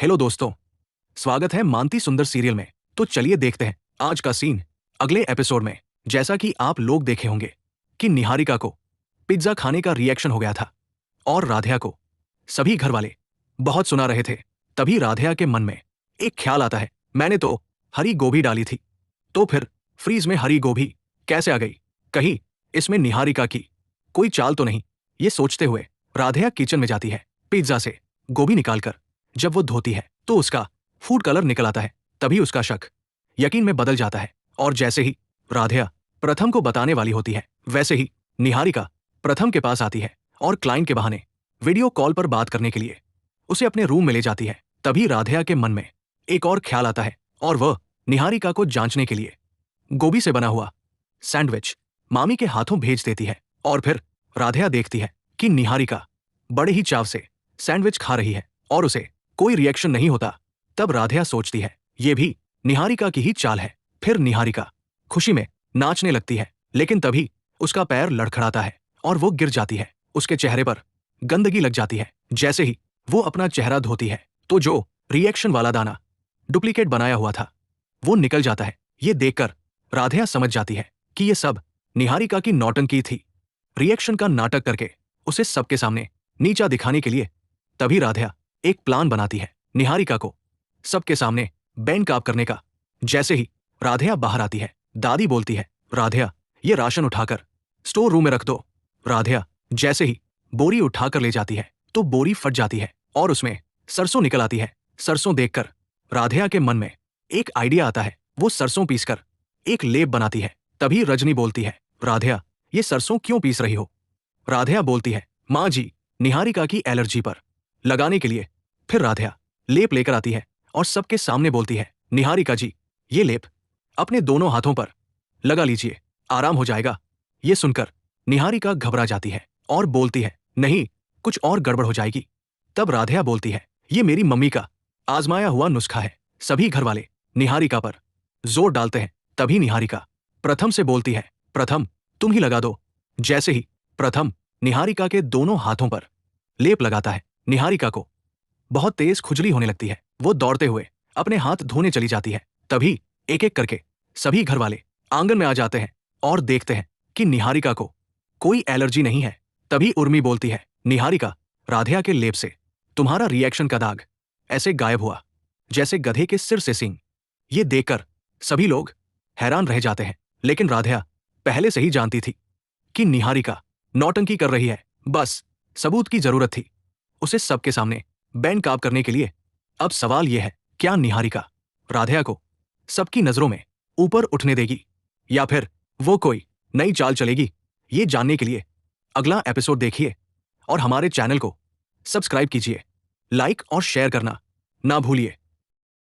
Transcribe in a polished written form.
Hello दोस्तों, स्वागत है मानती सुंदर सीरियल में। तो चलिए देखते हैं आज का सीन। अगले एपिसोड में जैसा कि आप लोग देखे होंगे कि निहारिका को पिज्जा खाने का रिएक्शन हो गया था और राधिया को सभी घर वाले बहुत सुना रहे थे। तभी राधिया के मन में एक ख्याल आता है, मैंने तो हरी गोभी डाली थी, तो फिर फ्रीज में हरी गोभी कैसे आ गई? कहीं इसमें निहारिका की कोई चाल तो नहीं? ये सोचते हुए राधिया किचन में जाती है। पिज्जा से गोभी निकालकर जब वो धोती है तो उसका फूड कलर निकल आता है। तभी उसका शक यकीन में बदल जाता है और जैसे ही राधिया प्रथम को बताने वाली होती है, वैसे ही निहारिका प्रथम के पास आती है और क्लाइंट के बहाने वीडियो कॉल पर बात करने के लिए उसे अपने रूम में ले जाती है। तभी राधिया के मन में एक और ख्याल आता है और वह निहारिका को जांचने के लिए गोभी से बना हुआ सैंडविच मामी के हाथों भेज देती है। और फिर राधिया देखती है कि निहारिका बड़े ही चाव से सैंडविच खा रही है और उसे कोई रिएक्शन नहीं होता। तब राधिया सोचती है ये भी निहारिका की ही चाल है। फिर निहारिका खुशी में नाचने लगती है, लेकिन तभी उसका पैर लड़खड़ाता है और वो गिर जाती है। उसके चेहरे पर गंदगी लग जाती है। जैसे ही वो अपना चेहरा धोती है तो जो रिएक्शन वाला दाना डुप्लीकेट बनाया हुआ था वो निकल जाता है। ये देखकर राधिया समझ जाती है कि ये सब निहारिका की नौटंकी थी, रिएक्शन का नाटक करके उसे सबके सामने नीचा दिखाने के लिए। तभी राधिया एक प्लान बनाती है निहारिका को सबके सामने बैंक आप करने का। जैसे ही राधिया बाहर आती है, दादी बोलती है, राधिया ये राशन उठाकर स्टोर रूम में रख दो। राधिया जैसे ही बोरी उठाकर ले जाती है तो बोरी फट जाती है और उसमें सरसों निकल आती है। सरसों देखकर राधिया के मन में एक आइडिया आता है। वो सरसों पीसकर एक लेप बनाती है। तभी रजनी बोलती है, राधिया ये सरसों क्यों पीस रही हो? राधिया बोलती है, माँ जी निहारिका की एलर्जी पर लगाने के लिए। फिर राधिया लेप लेकर आती है और सबके सामने बोलती है, निहारिका जी ये लेप अपने दोनों हाथों पर लगा लीजिए, आराम हो जाएगा। ये सुनकर निहारिका घबरा जाती है और बोलती है, नहीं कुछ और गड़बड़ हो जाएगी। तब राधिया बोलती है, ये मेरी मम्मी का आजमाया हुआ नुस्खा है। सभी घर वाले निहारिका पर जोर डालते हैं। तभी निहारिका प्रथम से बोलती है, प्रथम तुम ही लगा दो। जैसे ही प्रथम निहारिका के दोनों हाथों पर लेप लगाता है, निहारिका को बहुत तेज खुजली होने लगती है। वो दौड़ते हुए अपने हाथ धोने चली जाती है। तभी एक एक करके सभी घर वाले आंगन में आ जाते हैं और देखते हैं कि निहारिका को कोई एलर्जी नहीं है। तभी उर्मी बोलती है, निहारिका राधिया के लेप से तुम्हारा रिएक्शन का दाग ऐसे गायब हुआ जैसे गधे के सिर से सींग। ये देखकर सभी लोग हैरान रह जाते हैं, लेकिन राधिया पहले से ही जानती थी कि निहारिका नौटंकी कर रही है। बस सबूत की जरूरत थी उसे सबके सामने बैंक आप करने के लिए। अब सवाल यह है, क्या निहारिका राधिया को सबकी नजरों में ऊपर उठने देगी या फिर वो कोई नई चाल चलेगी? ये जानने के लिए अगला एपिसोड देखिए और हमारे चैनल को सब्सक्राइब कीजिए, लाइक और शेयर करना ना भूलिए।